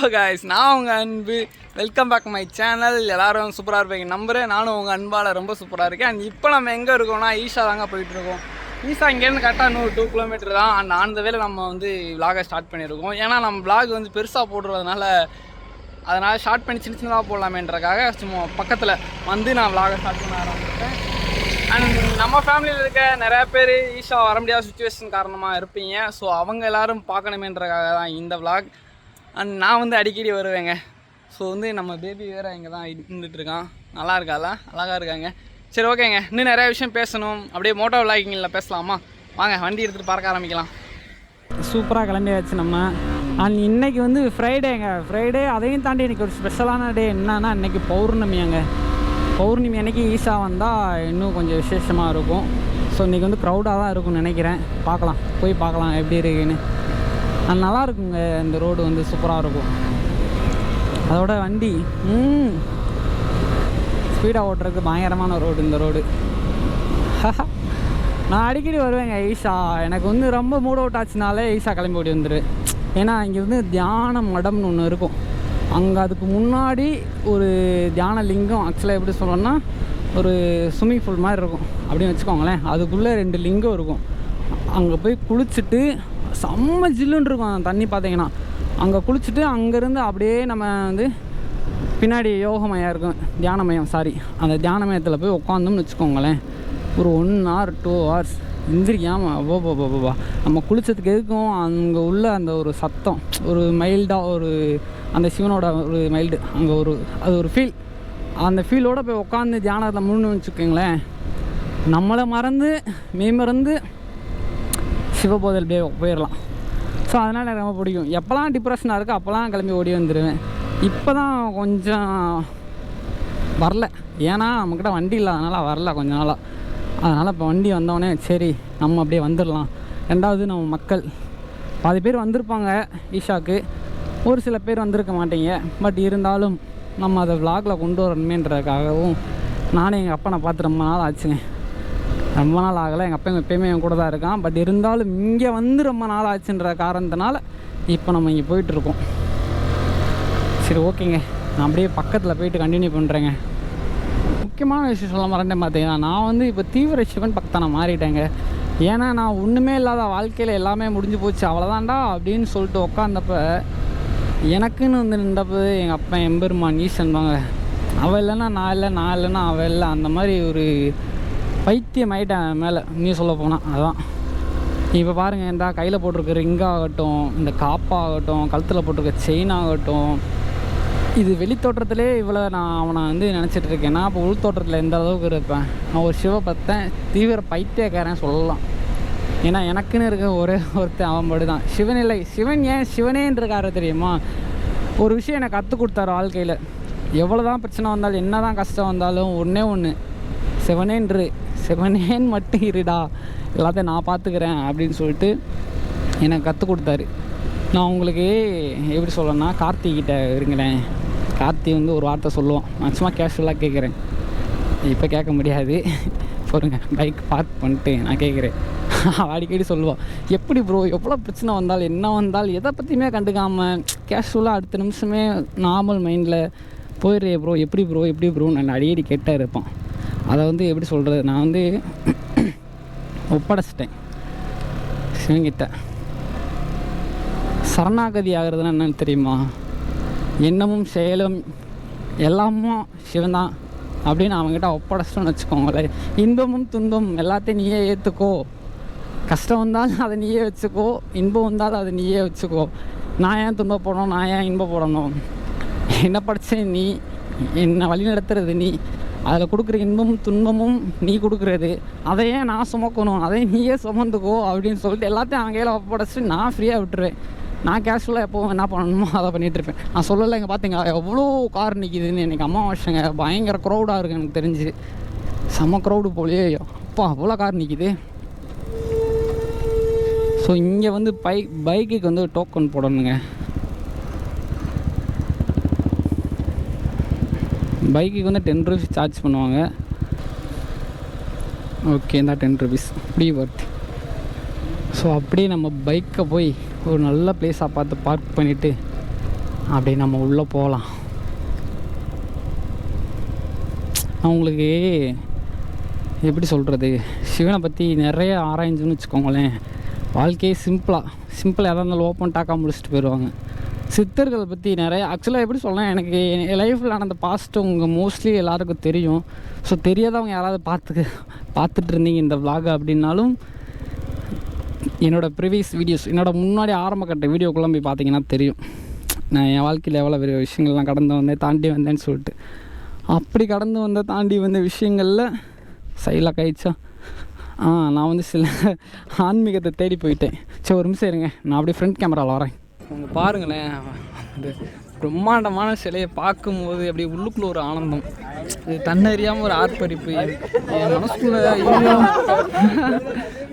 Hello guys, நான் உங்கள் அன்பு. Welcome back my channel. எல்லோரும் சூப்பராக இருப்பீங்க நம்புகிறேன். நானும் உங்கள் அன்பால் ரொம்ப சூப்பராக இருக்கேன். அண்ட் இப்போ நம்ம எங்கே இருக்கோம்னா ஈஷா தாங்க போயிட்டுருக்கோம். ஈஷா இங்கேருந்து கரெக்டாக இன்னும் 2 கிலோமீட்டர் தான். அண்ட் அந்த வேலை நம்ம விலாகை ஸ்டார்ட் பண்ணியிருக்கோம். ஏன்னா நம்ம விலாக் பெருசாக போடுறதுனால அதனால் ஷார்ட் பண்ணி சின்ன சின்னதாக போடலாமேன்றக்காக சும்மா பக்கத்தில் நான் விலாகை ஸ்டார்ட் பண்ண ஆரம்பிச்சிட்டேன். அண்ட் நம்ம ஃபேமிலியில் இருக்க நிறையா பேர் ஈஷா வர முடியாத சுச்சுவேஷன் காரணமாக இருப்பீங்க. ஸோ அவங்க எல்லோரும் பார்க்கணுமேன்றக்காக தான் இந்த விலாக். அண்ட் நான் அடிக்கடி வருவேங்க. ஸோ நம்ம பேபி வேறு இங்கே தான் இருந்துகிட்ருக்கான். நல்லா இருக்கால, அழகாக இருக்காங்க. சரி, ஓகேங்க. இன்னும் நிறையா விஷயம் பேசணும். அப்படியே மோட்டோ விலாகிங்கில் பேசலாமா? வாங்க, வண்டி எடுத்துகிட்டு பறக்க ஆரம்பிக்கலாம். சூப்பராக கிளம்பியாச்சு நம்ம. அண்ட் இன்றைக்கி ஃப்ரைடேங்க. ஃப்ரைடே அதையும் தாண்டி இன்றைக்கி ஒரு ஸ்பெஷலான டே என்னன்னா, இன்றைக்கி பௌர்ணமியாங்க. பௌர்ணமி அன்றைக்கி ஈஷா வந்தால் இன்னும் கொஞ்சம் விசேஷமாக இருக்கும். ஸோ இன்றைக்கி க்ரௌடாக தான் இருக்கும்னு நினைக்கிறேன். பார்க்கலாம், போய் பார்க்கலாம் எப்படி இருக்குன்னு. அது நல்லா இருக்குங்க. இந்த ரோடு சூப்பராக இருக்கும். அதோட வண்டி ஸ்பீடாக ஓட்டுறதுக்கு பயங்கரமான ரோடு இந்த ரோடு. நான் அடிக்கடி வருவேங்க ஈஷா. எனக்கு ரொம்ப மூட் அவுட் ஆச்சுனாலே ஈஷா கிளம்பி ஓடி வந்துடுவேன். ஏன்னா இங்கே தியான மடம்னு ஒன்று இருக்கும். அங்கே அதுக்கு முன்னாடி ஒரு தியான லிங்கம், ஆக்சுவலாக எப்படி சொல்லணும்னா ஒரு ஸ்விம்மிங் பூல் மாதிரி இருக்கும் அப்படின்னு வச்சுக்கோங்களேன். அதுக்குள்ளே 2 லிங்கம் இருக்கும். அங்கே போய் குளிச்சுட்டு செம்ம ஜில்லுன்னு இருக்கும் அந்த தண்ணி. பார்த்தீங்கன்னா அங்கே குளிச்சுட்டு அங்கேருந்து அப்படியே நம்ம பின்னாடி யோகமயம் இருக்கும், தியானமயம், அந்த தியானமயத்தில் போய் உட்காந்தோம்னு வச்சுக்கோங்களேன். ஒரு 1 hour 2 hours எந்திரிக்காமல் அவ்வளோபா நம்ம குளிச்சதுக்கு எதுக்கும் அங்கே உள்ள அந்த ஒரு சத்தம், ஒரு மைல்டாக ஒரு அந்த சிவனோட ஒரு மைல்டு அங்கே அது ஒரு ஃபீல். அந்த ஃபீலோடு போய் உட்காந்து தியானத்தில் முன்னு வச்சுக்கோங்களேன். நம்மளை மறந்து சிவபோதல் போயிடலாம். ஸோ அதனால் எனக்கு ரொம்ப பிடிக்கும். எப்போல்லாம் டிப்ரெஷனாக இருக்குது அப்போல்லாம் கிளம்பி ஓடி வந்துடுவேன். இப்போ தான் கொஞ்சம் வரல, ஏன்னா நம்மக்கிட்ட வண்டி இல்லாதனால வரல கொஞ்ச நாளாக. அதனால் இப்போ வண்டி வந்தோடனே சரி நம்ம அப்படியே வந்துடலாம். ரெண்டாவது நம்ம மக்கள் பாதி பேர் வந்திருப்பாங்க ஈஷாவுக்கு, ஒரு சில பேர் வந்திருக்க மாட்டீங்க. பட் இருந்தாலும் நம்ம அதை விலாகில் கொண்டு வரணுமேன்றதுக்காகவும் நானும் எங்கள் அப்பா நான் பார்த்து ரொம்ப நாள் ஆச்சுங்க. ரொம்ப நாள் ஆகலை. எங்கள் அப்பா எப்பயுமே என் கூட தான் இருக்கான். பட் இருந்தாலும் இங்கே ரொம்ப நாள் ஆச்சுன்ற காரணத்தினால இப்போ நம்ம இங்கே போயிட்டுருக்கோம். சரி, ஓகேங்க. நான் அப்படியே பக்கத்தில் போயிட்டு கண்டினியூ பண்ணுறேங்க. முக்கியமான விஷயம் சொல்ல மறந்தேன். பார்த்தீங்கன்னா நான் இப்போ தீவிர சிவன் பக்தனை மாறிட்டேங்க. ஏன்னா நான் ஒன்றுமே இல்லாத வாழ்க்கையில் எல்லாமே முடிஞ்சு போச்சு அவ்வளோதான்டா அப்படின்னு சொல்லிட்டு உக்காந்தப்போ எனக்குன்னு நின்றப்போ எங்கள் அப்பா எம்பெருமான் ஈசன் வாங்க, அவள் இல்லைன்னா நான் இல்லை, நான் இல்லைன்னா அவள் இல்லை, அந்த மாதிரி ஒரு பைத்தியம் ஆகிட்டேன் மேலே. நீ சொல்ல போனால் அதான். இப்போ பாருங்கள், இந்த கையில் போட்டிருக்க ரிங்காகட்டும், இந்த காப்பாகட்டும், கழுத்தில் போட்டிருக்க செயின் ஆகட்டும், இது வெளித்தோற்றத்திலே இவ்வளோ நான் அவனை நினச்சிட்டு இருக்கேன். நான் இப்போ உள்தோற்றத்தில் எந்த அளவுக்கு இருப்பேன். நான் ஒரு சிவபக்தன், தீவிர பைத்தியக்காரன் சொல்லலாம். ஏன்னா எனக்குன்னு இருக்க ஒருத்தன் அவன் படி தான். சிவனில்லை, சிவன் ஏன் சிவனேன்றிருக்காரு தெரியுமா? ஒரு விஷயம் எனக்கு கற்றுக் கொடுத்தாரு வாழ்க்கையில். எவ்வளோ தான் பிரச்சனை வந்தாலும், என்ன தான் கஷ்டம் வந்தாலும், ஒன்று சிவனேன்னு மட்டும் இருடா, எல்லாத்தையும் நான் பார்த்துக்கிறேன் அப்படின்னு சொல்லிட்டு எனக்கு கற்றுக் கொடுத்தாரு. நான் உங்களுக்கு எப்படி சொல்லணும்னா, கார்த்திகிட்ட இருங்களேன். கார்த்தி ஒரு வார்த்தை சொல்லுவான். நான் சும்மா கேஷுவலாக கேட்குறேன். இப்போ கேட்க முடியாது, பாருங்க. பைக் பார்க் பண்ணிட்டு நான் கேட்குறேன். அடிக்கடி சொல்லுவான், எப்படி ப்ரோ எவ்வளோ பிரச்சனை வந்தாலும் என்ன வந்தாலும் எதை பற்றியுமே கண்டுக்காமல் கேஷுவலாக அடுத்த நிமிஷமே நார்மல் மைண்டில் போயிடுறே ப்ரோ, எப்படி ப்ரோன்னு நான் அடிக்கடி கேட்டே இருப்பான். அதை எப்படி சொல்கிறது, நான் ஒப்படைச்சிட்டேன் சிவங்கிட்ட. சரணாகதி ஆகிறதுனா என்னன்னு தெரியுமா? எண்ணமும் செயலும் எல்லாமும் சிவன் தான் அப்படின்னு அவங்ககிட்ட ஒப்படைச்சிட்டோன்னு வச்சுக்கோங்களேன். இன்பமும் துன்பமும் எல்லாத்தையும் நீயே ஏற்றுக்கோ. கஷ்டம் வந்தாலும் அதை நீயே வச்சுக்கோ, இன்பம் வந்தாலும் அதை நீயே வச்சுக்கோ. நான் ஏன் துன்பப்படணும், நான் ஏன் இன்பப்படணும்? என்ன படித்தேன் நீ, என்னை வழி நடத்துறது நீ, அதில் கொடுக்குற இன்பமும் துன்பமும் நீ கொடுக்குறது, அதையே நான் சுமக்கணும், அதை நீயே சுமந்துக்கோ அப்படின்னு சொல்லிட்டு எல்லாத்தையும் அவங்க கையில் ஒப்படைச்சிட்டு நான் ஃப்ரீயாக விட்டுருவேன். நான் கேஷுவலாக எப்போவும் என்ன பண்ணணுமோ அதை பண்ணிகிட்ருப்பேன். நான் சொல்லலை, இங்கே பார்த்தீங்க எவ்வளோ கார் நிற்கிதுன்னு. எனக்கு அமாவாசைங்க, பயங்கர க்ரௌடாக இருக்குது எனக்கு தெரிஞ்சு. செம்ம க்ரௌடு போலையே, அப்பா அவ்வளோ கார் நிற்கிது. ஸோ இங்கே பைக்குக்கு டோக்கன் போடணுங்க. பைக்குக்கு 10 rupees சார்ஜ் பண்ணுவாங்க. ஓகே, இந்த 10 rupees ஃப்ரீ ஒர்த். ஸோ அப்படியே நம்ம பைக்கை போய் ஒரு நல்ல பிளேஸாக பார்த்து பார்க் பண்ணிவிட்டு அப்படி நம்ம உள்ளே போகலாம். அவங்களுக்கு எப்படி சொல்கிறது, சிவனை பற்றி நிறைய ஆராய்ஞ்சுன்னு வச்சுக்கோங்களேன். வாழ்க்கையே சிம்பிளாக எதாக இருந்தாலும் ஓப்பன் டாக்காக முடிச்சுட்டு போயிடுவாங்க. சித்தர்களை பற்றி நிறைய ஆக்சுவலாக எப்படி சொல்லலாம், எனக்கு என் லைஃப்பில் நடந்த பாஸ்ட்டு உங்கள் மோஸ்ட்லி எல்லாருக்கும் தெரியும். ஸோ தெரியாதவங்க யாராவது பார்த்துட்டு இருந்தீங்க இந்த vlog அப்படின்னாலும் என்னோடய ப்ரீவியஸ் வீடியோஸ், என்னோடய முன்னாடி ஆரம்ப கட்ட வீடியோக்குள்ளே போய் பார்த்தீங்கன்னா தெரியும் நான் என் வாழ்க்கையில் எவ்வளோ பெரிய விஷயங்கள்லாம் கடந்து வந்தேன், தாண்டி வந்தேன்னு சொல்லிட்டு. அப்படி கடந்து வந்த தாண்டி வந்த விஷயங்களில் சைலாக கழிச்சா நான் வந்து சில ஆன்மீகத்தை தேடி போயிட்டேன். சரி ஒரு நிமிஷம் இருங்க, நான் அப்படியே ஃப்ரண்ட் கேமராவில் வரேன். அவங்க பாருங்களேன், அந்த பிரம்மாண்டமான சிலையை பார்க்கும்போது அப்படியே உள்ளுக்குள்ளே ஒரு ஆனந்தம், இது தன்னறியாமல் ஒரு ஆர்ப்பரிப்பு என் மனசுக்குள்ளே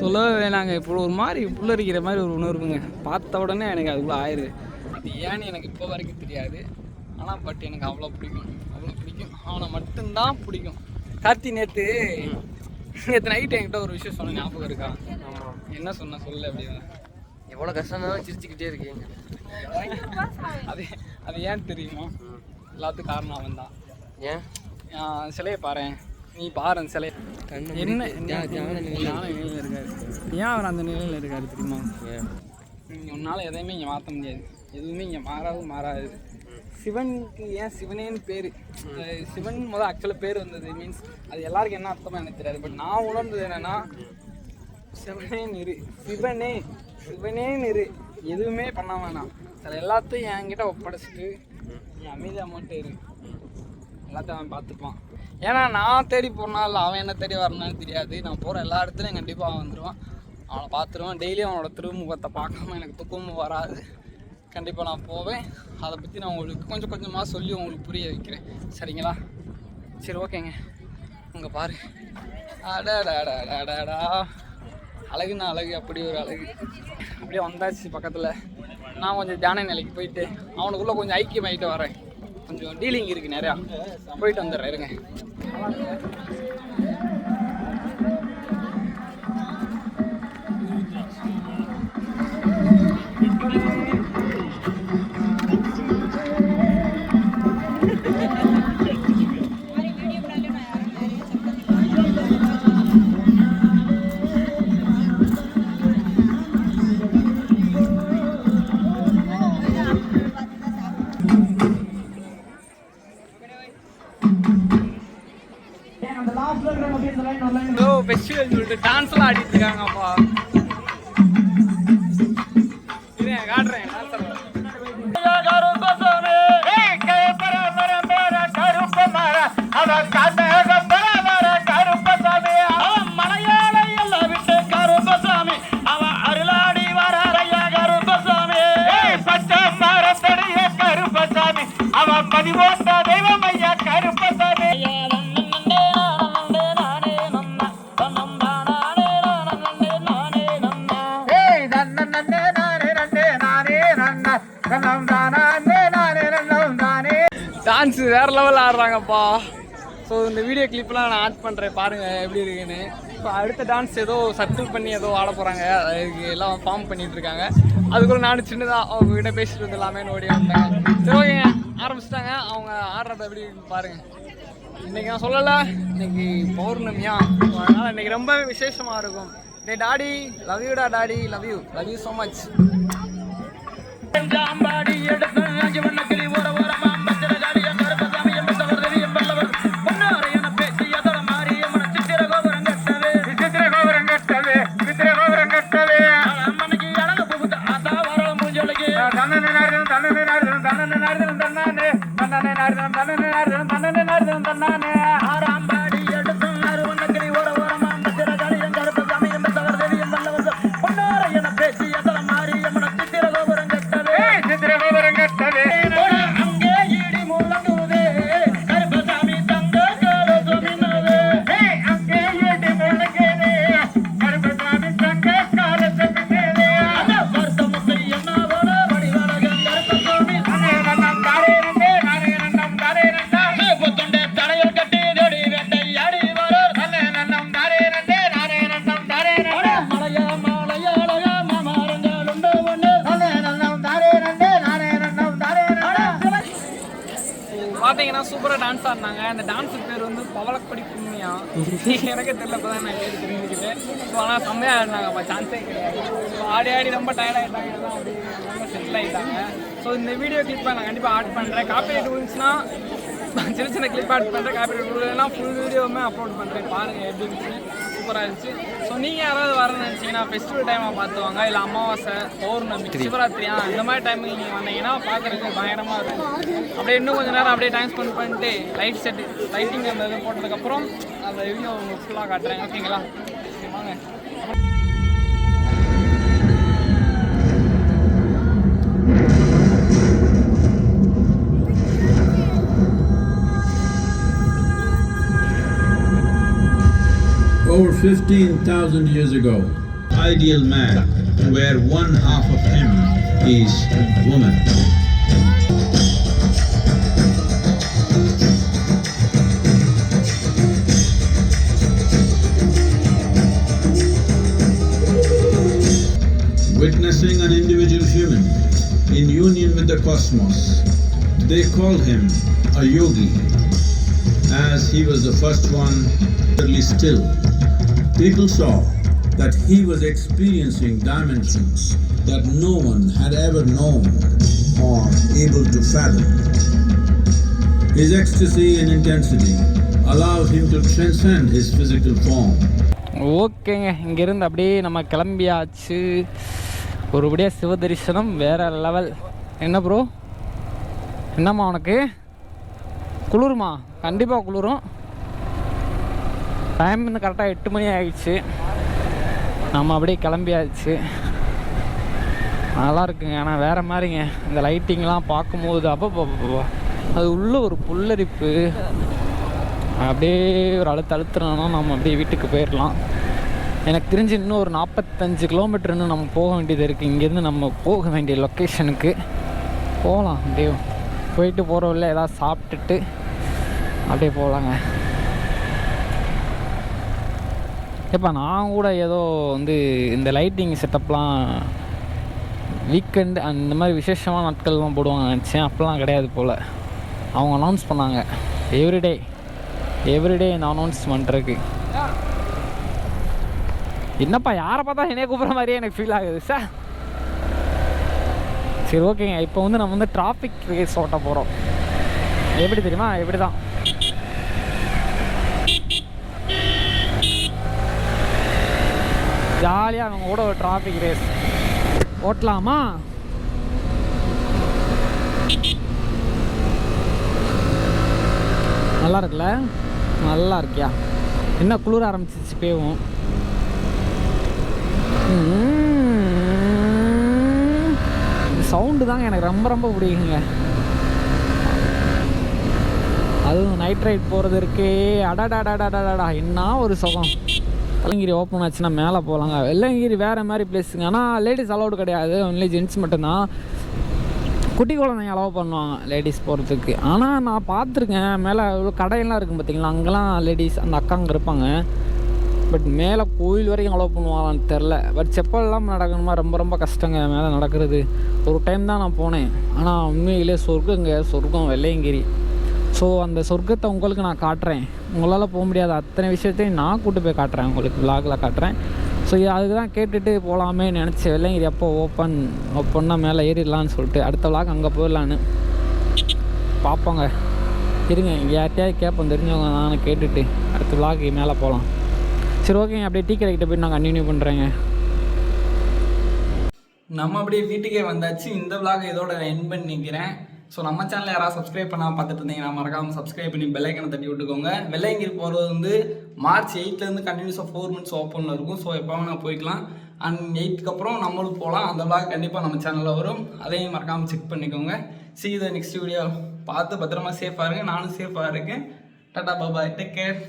சொல்லவே வேணாங்க. இப்போ ஒரு மாதிரி புல்லரிக்கிற மாதிரி ஒரு உணர்வுங்க. பார்த்த உடனே எனக்கு அதுக்குள்ளே ஆயிடுது. அது ஏன்னு எனக்கு இப்போ வரைக்கும் தெரியாது. ஆனால் பட் எனக்கு அவ்வளோ பிடிக்கும். அவனை மட்டும்தான் பிடிக்கும். கார்த்தி நேற்று நைட்டு என்கிட்ட ஒரு விஷயம் சொன்ன ஞாபகம் இருக்கா? என்ன சொன்ன சொல்லு அப்படின்னு. எவ்வளோ கஷ்டம் சிரிச்சுக்கிட்டே இருக்கீங்க. அது ஏன் தெரியுமா? எல்லாத்துக்கும் காரணம் அவன் தான். ஏன்? சிலையை பாரு, நீ பாரு சிலையை. என்ன ஞான நிலையில் இருக்காரு. ஏன் அவர் அந்த நிலையில் இருக்காரு தெரியுமா? உன்னால் எதையுமே இங்கே மாற்ற முடியாது, எதுவுமே இங்கே மாறாது. சிவனுக்கு ஏன் சிவனேன்னு பேர்? சிவன் முதல் ஆக்சுவலாக பேர் வந்தது மீன்ஸ் அது எல்லாருக்கும் என்ன அர்த்தமாக எனக்கு தெரியாது. பட் நான் உணர்ந்தது என்னென்னா, சிவனே நிறு, எதுவுமே பண்ண வேணாம், சில எல்லாத்தையும் என்கிட்ட ஒப்படைச்சிட்டு நீ அமைதியாக மட்டும் இரு, எல்லாத்தையும் அவன் பார்த்துப்பான். ஏன்னா நான் தேடி போனாலும் அவன் என்ன தேடி வரணும்னு தெரியாது. நான் போகிற எல்லா இடத்துலையும் கண்டிப்பாக அவன் வந்துடுவான், அவனை பார்த்துருவான். டெய்லியும் அவனோட திருமுகத்தை பார்க்காம எனக்கு தூக்கமும் வராது. கண்டிப்பாக நான் போவேன். அதை பற்றி நான் உங்களுக்கு கொஞ்சம் கொஞ்சமாக சொல்லி உங்களுக்கு புரிய வைக்கிறேன், சரிங்களா? சரி ஓகேங்க. அங்கே பாரு, அடடா அழகுன்னா அழகு, அப்படி ஒரு அழகு. அப்படியே வந்தாச்சு பக்கத்தில். நான் கொஞ்சம் தியான நிலைக்கு போயிட்டு அவனுக்குள்ளே கொஞ்சம் ஐக்கியமாகிட்டு வரேன். கொஞ்சம் டீலிங் இருக்குது நிறையா, போயிட்டு வந்துடுறேன் இருங்க. ஃபெஸ்டிவல் சொல்லிட்டு டான்ஸ்லாம் ஆடிட்டு இருக்காங்கப்பா. காட்டுறேன் தெய்வம் ஐயா கருப்பசாமி. டான்ஸ் வேறு லெவலில் ஆடுறாங்கப்பா. ஸோ இந்த வீடியோ கிளிப்லாம் நான் ஆட் பண்ணுறேன், பாருங்கள் எப்படி இருக்குன்னு. இப்போ அடுத்த டான்ஸ் ஏதோ சர்க்கிள் பண்ணி ஏதோ ஆட போகிறாங்க, அதுக்கு எல்லாம் ஃபார்ம் பண்ணிகிட்ருக்காங்க. அதுக்குள்ள நானும் சின்னதாக அவங்ககிட்ட பேசிட்டு வந்துடலாமேன்னு ஓடி வந்தாங்க. சரி ஓகேங்க, ஆரம்பிச்சிட்டாங்க. அவங்க ஆடுறத எப்படி பாருங்கள். இன்றைக்கி நான் சொல்லலை, இன்றைக்கி பௌர்ணமியா, அதனால் இன்றைக்கி ரொம்ப விசேஷமாக இருக்கும். டே டாடி, லவ் யூடா daddy, love you so much. Dance ஆடினாங்க. அந்த டான்ஸுக்கு பேர் வந்து பவளக்கொடி கும்மியா. எனக்கே தெரியல, இப்போ தான் நான் கேட்டு தெரிஞ்சுக்கிட்டேன். ஸோ ஆனால் செம்மையாக ஆடினாங்கப்பா, சான்ஸே கிடையாது. ஸோ ஆடி ரொம்ப டயர்ட் ஆகிட்டாங்க, எல்லாம் அப்படி ரொம்ப செட்டில் ஆகிட்டாங்க. ஸோ இந்த வீடியோ கிளிப்பாக நான் கண்டிப்பாக ஆட் பண்ணுறேன். காப்பிரைட் விழுந்துச்சுன்னா சின்ன சின்ன கிளிப் ஆட் பண்ணுறேன். காப்பிரைட் விழுதுன்னா ஃபுல் வீடியோவுமே அப்லோட் பண்ணுறேன். பாருங்கள் எப்படி இருந்துச்சு, சூப்பராக இருந்துச்சு. ஸோ நீங்கள் யாராவது வரணும்னு நினச்சிங்கன்னா ஃபெஸ்டிவல் டைமாக பார்த்துவாங்க, இல்லை அமாவாசை, பௌர்ணமி, சிவராத்திரியா இந்த மாதிரி டைமுக்கு நீங்கள் வந்தீங்கன்னா பார்க்குறதுக்கு பயங்கரமாக இருக்கும். அப்படியே இன்னும் கொஞ்சம் நேரம் அப்படியே டைம் ஸ்பெண்ட் பண்ணிட்டு லைட்டிங் அந்த இது போட்டதுக்கப்புறம் அந்த வீடியோ உங்களுக்கு ஃபுல்லாக காட்டுறேன். ஓகேங்களா? சரி வாங்க. Over 15,000 years ago, ideal man, where one half of him is woman. Witnessing an individual human in union with the cosmos, they call him a yogi, as he was the first one utterly still. People saw that he was experiencing dimensions that no one had ever known or able to fathom. His ecstasy and intensity allowed him to transcend his physical form. ஓகேங்க, இங்கேருந்து அப்படியே நம்ம கிளம்பியாச்சு. ஒருபடியாக சிவ தரிசனம் வேறு level. என்ன bro, என்னம்மா உனக்கு குளிருமா? கண்டிப்பாக குளிரும். டைம் வந்து கரெக்டாக 8 மணி ஆகிடுச்சு. நம்ம அப்படியே கிளம்பியாச்சு. நல்லா இருக்குங்க. ஆனால் வேறு மாதிரிங்க இந்த லைட்டிங்லாம் பார்க்கும்போது அப்போ அது உள்ள ஒரு புல்லரிப்பு. அப்படியே ஒரு அழுத்தணும்னா நம்ம அப்படியே வீட்டுக்கு போயிடலாம். எனக்கு தெரிஞ்சு இன்னும் ஒரு 45 கிலோமீட்டர் இன்னும் நம்ம போக வேண்டியது இருக்குது. இங்கேருந்து நம்ம போக வேண்டிய லொக்கேஷனுக்கு போகலாம். அப்படியே போயிட்டு போகிறவங்கள ஏதாவது சாப்பிட்டுட்டு அப்படியே போகலாங்க. இப்போ நான் கூட ஏதோ வந்து இந்த லைட்டிங் செட்டப்லாம் வீக்கெண்டு அந்த மாதிரி விசேஷமான நாட்கள்லாம் போடுவாங்க நினச்சேன். அப்போல்லாம் கிடையாது போல். அவங்க அனௌன்ஸ் பண்ணாங்க எவ்ரிடே இந்த அனௌன்ஸ்மெண்ட் இருக்குது. என்னப்பா யாரை பார்த்தா என்னைய கூப்பிட்ற மாதிரியே எனக்கு ஃபீல் ஆகுது சார். சரி ஓகேங்க, இப்போ வந்து நம்ம வந்து டிராஃபிக் ரேஸ் ஓட்ட போகிறோம். எப்படி தெரியுமா? எப்படி தான் ஜாலியாக அவங்க கூட ஒரு டிராஃபிக் ரேஸ் ஓட்டலாமா? நல்லா இருக்குல்ல? நல்லா இருக்கியா? என்ன குளிர ஆரம்பிச்சிச்சு பேவும். சவுண்டு தாங்க எனக்கு ரொம்ப ரொம்ப பிடிக்குங்க. அதுவும் நைட் ரைட் போகிறது இருக்கே, அடாடாடாடாடாடா என்ன ஒரு சுகம். வெள்ளங்கிரி ஓப்பன் ஆச்சுன்னா மேலே போகலாங்க. வெள்ளங்கிரி வேறு மாதிரி பிளேஸுங்க. ஆனால் லேடிஸ் அலௌடு கிடையாது, ஒன்லி ஜென்ட்ஸ் மட்டும்தான். குட்டி குழந்தைங்க அலோவ் பண்ணுவாங்க லேடிஸ் போகிறதுக்கு. ஆனால் நான் பார்த்துருக்கேன் மேலே கடையெல்லாம் இருக்கும் பார்த்தீங்களா, அங்கெல்லாம் லேடிஸ் அந்த அக்காங்க இருப்பாங்க. பட் மேலே கோயில் வரைக்கும் அலோவ் பண்ணுவாங்களான்னு தெரில. பட் செப்பல் இல்லாமல் நடக்கணுமா, ரொம்ப ரொம்ப கஷ்டங்க மேலே நடக்கிறது. ஒரு டைம் தான் நான் போனேன். ஆனால் உண்மையிலே சொர்க்கம் வெள்ளையங்கிரி. ஸோ அந்த சொர்க்கத்தை உங்களுக்கு நான் காட்டுறேன். உங்களால் போக முடியாத அத்தனை விஷயத்தையும் நான் கூட்டு போய் காட்டுறேன், உங்களுக்கு விலாகில் காட்டுறேன். ஸோ அதுக்கு தான் கேட்டுட்டு போகலாமே நினச்சேன். வெள்ளையங்கிரி எப்போ ஓப்பன்னா மேலே ஏறிடலான்னு சொல்லிட்டு அடுத்த விலாக் அங்கே போயிடலான்னு பார்ப்போங்க. இருங்க, இங்கே யார்கிட்டயாவது கேட்போம் தெரிஞ்சவங்க நான் கேட்டுட்டு அடுத்த விலாக்கு மேலே போகலாம். சரி ஓகேங்க, அப்படியே டீ கடைக்கிட்ட போய் நான் கண்டினியூ பண்ணுறேங்க. நம்ம அப்படியே வீட்டுக்கே வந்தாச்சு. இந்த விலாக் இதோட என் பண்ணிக்கிறேன். ஸோ நம்ம சேனலில் யாராவது சப்ஸ்கிரைப் பண்ணால் பார்த்துட்டு இருந்தீங்கன்னா மறக்காமல் சப்ஸ்கிரைப் பண்ணி பெல் ஐக்கனை தட்டி விட்டுக்கோங்க. வெள்ளையங்கிரி போகிறது வந்து March 8 கண்டினியூஸாக 4 months ஓப்பனில் இருக்கும். ஸோ எப்போ வேணால் போய்க்கலாம். அண்ட் 8க்கு அப்புறம் நம்மளும் போகலாம். அந்த விலாக் கண்டிப்பாக நம்ம சேனலில் வரும். அதையும் மறக்காமல் செக் பண்ணிக்கோங்க. See you the next video. பார்த்து பத்திரமா சேஃபாக இருங்க. நானும் சேஃபாக இருக்கேன். டாடா பாய், டேக் கேர்.